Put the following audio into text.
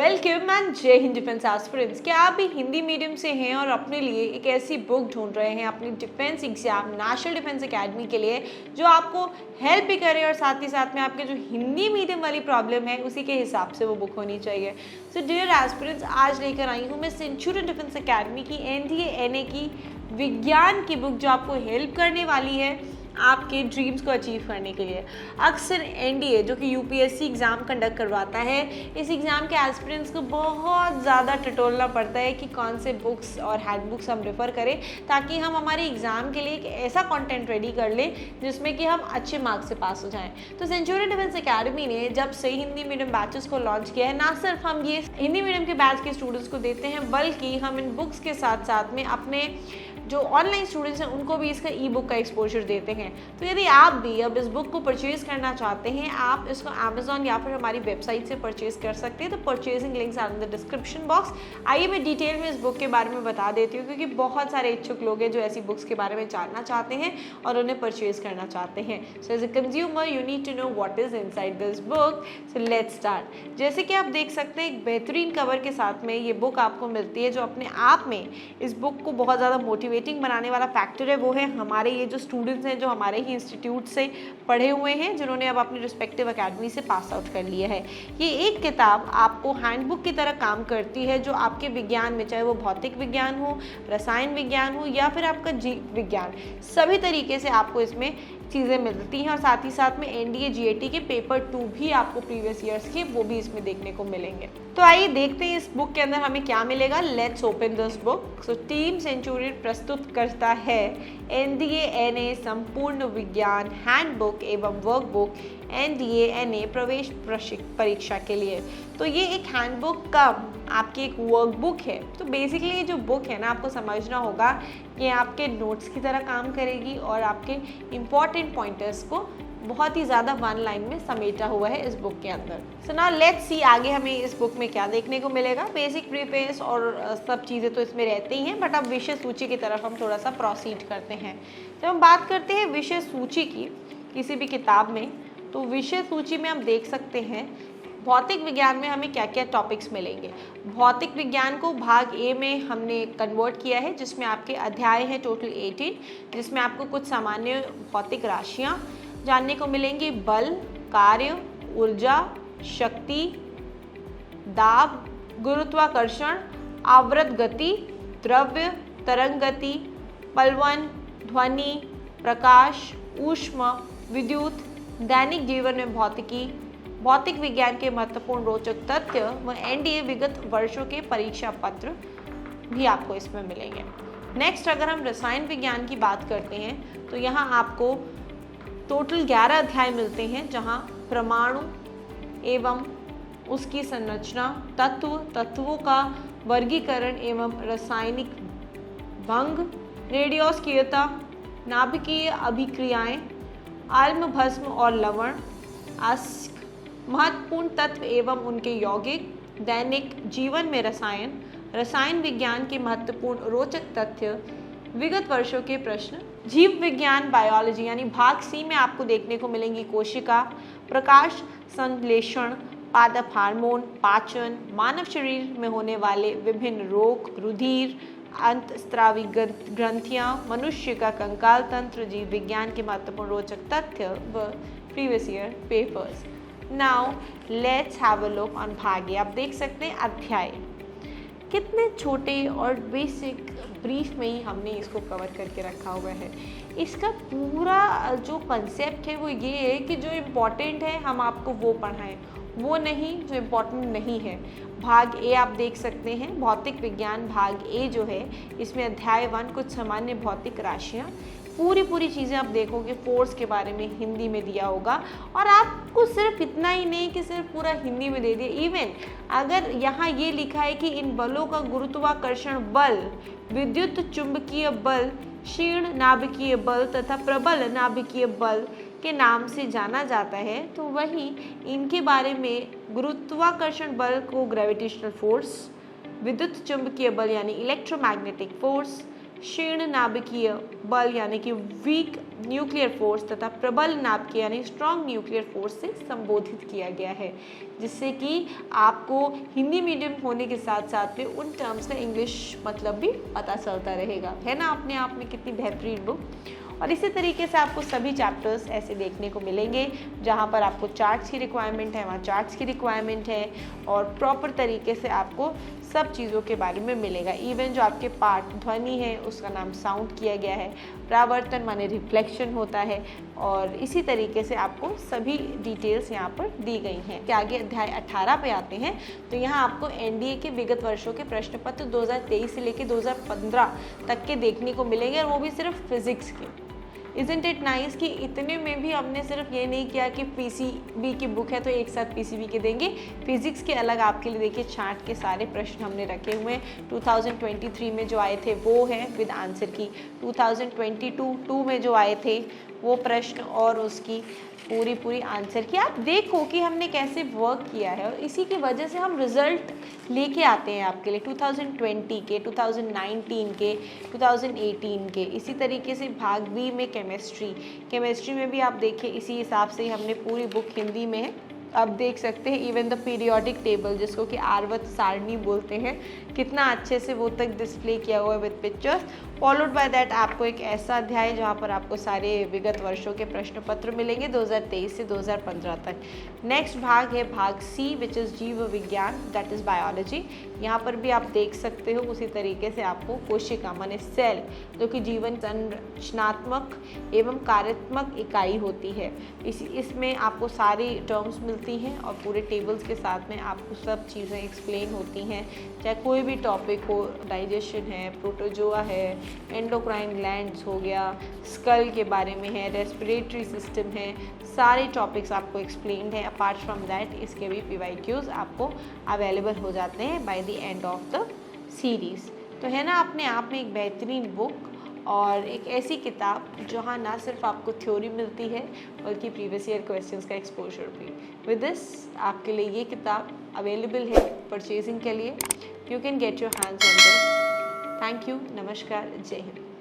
Welcome and जय Hind defence aspirants. क्या आप भी हिंदी मीडियम से हैं और अपने लिए एक ऐसी बुक ढूंढ रहे हैं अपनी defence exam national defence academy के लिए जो आपको हेल्प भी करे और साथ ही साथ में आपके जो हिंदी मीडियम वाली प्रॉब्लम है उसी के हिसाब से वो बुक होनी चाहिए। सो डियर एस्पिरेंट्स, आज लेकर आई हूँ मैं सेंचुरियन डिफेंस एकेडमी की एनडीए एनए की विज्ञान की बुक जो आपको हेल्प करने वाली है आपके ड्रीम्स को अचीव करने के लिए। अक्सर एनडीए जो कि यूपीएससी एग्ज़ाम कंडक्ट करवाता है, इस एग्ज़ाम के एस्पिरेंट्स को बहुत ज़्यादा टटोलना पड़ता है कि कौन से बुक्स और हैंडबुक्स हम रेफ़र करें ताकि हम हमारे एग्ज़ाम के लिए एक ऐसा कंटेंट रेडी कर लें जिसमें कि हम अच्छे मार्क्स से पास हो जाएं। तो सेंचुरियन डिफेंस एकेडमी ने जब से हिंदी मीडियम बैचेस को लॉन्च किया है, ना सिर्फ हम ये हिंदी मीडियम के बैच के स्टूडेंट्स को देते हैं बल्कि हम इन बुक्स के साथ साथ में अपने जो ऑनलाइन स्टूडेंट्स हैं उनको भी इसका ई बुक का एक्सपोजर देते हैं। तो यदि आप भी अब इस बुक को परचेज़ करना चाहते हैं, आप इसको अमेजॉन या फिर हमारी वेबसाइट से परचेज़ कर सकते हैं। तो purchasing links are in the description box. आइए मैं डिटेल में इस बुक के बारे में बता देती हूँ क्योंकि बहुत सारे इच्छुक लोग हैं जो ऐसी बुक्स के बारे में जानना चाहते हैं और उन्हें परचेज़ करना चाहते हैं। So as a consumer you need to know what is inside this book. So let's start. जैसे कि आप देख सकते हैं एक बेहतरीन कवर के साथ में ये बुक आपको मिलती है जो अपने आप में इस बुक को बहुत ज़्यादा मोटिवेटिंग बनाने वाला फैक्टर है वो है हमारे ये जो स्टूडेंट्स हैं जो हमारे ही इंस्टीट्यूट से पढ़े हुए हैं जिन्होंने अब अपनी रिस्पेक्टिव एकेडमी से पास आउट कर लिया है। ये एक किताब आपको हैंडबुक की तरह काम करती है जो आपके विज्ञान में, चाहे वो भौतिक विज्ञान हो, रसायन विज्ञान हो या फिर आपका जीव विज्ञान, सभी तरीके से आपको इसमें चीज़ें मिलती हैं और साथ ही साथ में एनडीए जीएटी के पेपर 2 भी आपको प्रीवियस ईयर्स के वो भी इसमें देखने को मिलेंगे। तो आइए देखते हैं इस बुक के अंदर हमें क्या मिलेगा। Let's open this book. So team Centurion प्रस्तुत करता है एनडीए एनए संपूर्ण विज्ञान हैंडबुक एवं वर्कबुक एनडीए एनए प्रवेश परीक्षा के लिए। तो ये एक हैंडबुक कम आपकी एक वर्कबुक है। तो बेसिकली ये जो बुक है ना, आपको समझना होगा कि आपके नोट्स की तरह काम करेगी और आपके इम्पॉर्टेंट पॉइंटर्स को बहुत ही ज़्यादा वन लाइन में समेटा हुआ है इस बुक के अंदर। सो नाउ लेट्स सी आगे हमें इस बुक में क्या देखने को मिलेगा। बेसिक प्रीफेस और सब चीज़ें तो इसमें रहती ही हैं, बट अब विषय सूची की तरफ हम थोड़ा सा प्रोसीड करते हैं। जब हम बात करते हैं विषय सूची की किसी भी किताब में, तो विषय सूची में हम देख सकते हैं भौतिक विज्ञान में हमें क्या क्या टॉपिक्स मिलेंगे। भौतिक विज्ञान को भाग ए में हमने कन्वर्ट किया है जिसमें आपके अध्याय हैं टोटल 18, जिसमें आपको कुछ सामान्य भौतिक राशियाँ जानने को मिलेंगी। बल, कार्य, ऊर्जा, शक्ति, दाब, गुरुत्वाकर्षण, आवर्त गति, द्रव्य, तरंग गति, पलवन, ध्वनि, प्रकाश, ऊष्मा, विद्युत, दैनिक जीवन में भौतिकी, भौतिक विज्ञान के महत्वपूर्ण रोचक तथ्य व एनडीए विगत वर्षों के परीक्षा पत्र भी आपको इसमें मिलेंगे। नेक्स्ट अगर हम रसायन विज्ञान की बात करते हैं तो यहाँ आपको टोटल 11 अध्याय मिलते हैं जहाँ परमाणु एवं उसकी संरचना, तत्वों का वर्गीकरण एवं रासायनिक भंग, रेडियोस्कीयता, नाभिकीय अभिक्रियाएं, आम्ल भस्म और लवण, अश्क, महत्वपूर्ण तत्व एवं उनके यौगिक, दैनिक जीवन में रसायन, रसायन विज्ञान के महत्वपूर्ण रोचक तथ्य, विगत वर्षों के प्रश्न, जीव विज्ञान बायोलॉजी यानी भाग सी में आपको देखने को मिलेंगी कोशिका, प्रकाश संश्लेषण, पादप हार्मोन, पाचन, मानव शरीर में होने वाले विभिन्न रोग, रुधिर, अंतस्रावी ग्रंथियां, मनुष्य का कंकाल तंत्र, जीव विज्ञान के महत्वपूर्ण रोचक तथ्य व previous year papers. Now let's have a look on भाग ए। आप देख सकते हैं अध्याय कितने छोटे और बेसिक ब्रीफ में ही हमने इसको कवर करके रखा हुआ है। इसका पूरा जो कंसेप्ट है वो ये है कि जो इम्पोर्टेंट है हम आपको वो पढ़ाएं, वो नहीं जो इम्पोर्टेंट नहीं है। भाग ए आप देख सकते हैं भौतिक विज्ञान भाग ए जो है, इसमें अध्याय 1 कुछ सामान्य भौतिक राशियाँ, पूरी चीज़ें आप देखोगे फोर्स के बारे में हिंदी में दिया होगा। और आपको सिर्फ इतना ही नहीं कि सिर्फ पूरा हिंदी में दे दिया, इवन अगर यहाँ ये लिखा है कि इन बलों का गुरुत्वाकर्षण बल, विद्युत चुंबकीय बल, क्षीण नाभिकीय बल तथा प्रबल नाभिकीय बल के नाम से जाना जाता है, तो वहीं इनके बारे में गुरुत्वाकर्षण बल को ग्रेविटेशनल फोर्स, विद्युत चुंबकीय बल यानी इलेक्ट्रोमैग्नेटिक फोर्स, शीर्ण नाभिकीय बल यानी कि वीक न्यूक्लियर फोर्स तथा प्रबल नाभिकीय यानी स्ट्रॉन्ग न्यूक्लियर फोर्स से संबोधित किया गया है, जिससे कि आपको हिंदी मीडियम होने के साथ साथ में उन टर्म्स का इंग्लिश मतलब भी पता चलता रहेगा। है ना अपने आप में कितनी बेहतरीन बुक। और इसी तरीके से आपको सभी चैप्टर्स ऐसे देखने को मिलेंगे, जहाँ पर आपको चार्ट्स की रिक्वायरमेंट है वहाँ चार्ट्स की रिक्वायरमेंट है, और प्रॉपर तरीके से आपको सब चीज़ों के बारे में मिलेगा। इवन जो आपके पाठ ध्वनि है उसका नाम साउंड किया गया है, परावर्तन माने रिफ्लेक्शन होता है, और इसी तरीके से आपको सभी डिटेल्स यहाँ पर दी गई हैं। कि आगे अध्याय 18 पे आते हैं तो यहाँ आपको एनडीए के विगत वर्षों के प्रश्न पत्र 2023 से लेकर 2015 तक के देखने को मिलेंगे, और वो भी सिर्फ फिजिक्स के। इज़न्ट इट नाइस कि इतने में भी हमने सिर्फ ये नहीं किया कि पीसीबी की बुक है तो एक साथ पीसीबी के देंगे, फिजिक्स के अलग आपके लिए देखिए छांट के सारे प्रश्न हमने रखे हुए हैं। 2023 में जो आए थे वो है विद आंसर की, 2022 में जो आए थे वो प्रश्न और उसकी पूरी आंसर की। आप देखो कि हमने कैसे वर्क किया है, और इसी की वजह से हम रिजल्ट लेके आते हैं आपके लिए 2020 के, 2019 के, 2018 के। इसी तरीके से भाग बी में केमिस्ट्री में भी आप देखिए इसी हिसाब से ही हमने पूरी बुक हिंदी में है। आप देख सकते हैं इवन द पीरियोडिक टेबल, जिसको कि आवर्त सारणी बोलते हैं, कितना अच्छे से वो तक डिस्प्ले किया हुआ है with pictures. Followed by that आपको एक ऐसा अध्याय जहाँ पर आपको सारे विगत वर्षों के प्रश्न पत्र मिलेंगे 2023 से 2015 तक। नेक्स्ट भाग है भाग सी विच इज़ जीव विज्ञान, दैट इज़ बायोलॉजी। यहाँ पर भी आप देख सकते हो उसी तरीके से आपको कोशिका माने सेल, जो कि जीवन संरचनात्मक एवं कार्यात्मक इकाई होती है, इसमें आपको सारी टर्म्स मिलती हैं और पूरे टेबल्स के साथ में आपको सब चीज़ें एक्सप्लेन होती हैं, चाहे कोई भी टॉपिक हो। डाइजेशन है, प्रोटोजोआ है, एंडोक्राइन ग्लैंड्स हो गया, स्कल के बारे में है, रेस्पिरेटरी सिस्टम है, सारे टॉपिक्स आपको एक्सप्लेन्ड है। अपार्ट फ्रॉम दैट इसके भी PYQs आपको अवेलेबल हो जाते हैं by the end of the series. तो है ना अपने आप में एक बेहतरीन बुक और एक ऐसी किताब जहाँ ना सिर्फ आपको थ्योरी मिलती है बल्कि प्रीवियस ईयर क्वेश्चंस का एक्सपोजर भी। विद दिस आपके लिए ये किताब अवेलेबल है परचेजिंग के लिए। You can get your hands on this. Thank you, नमस्कार, जय हिंद।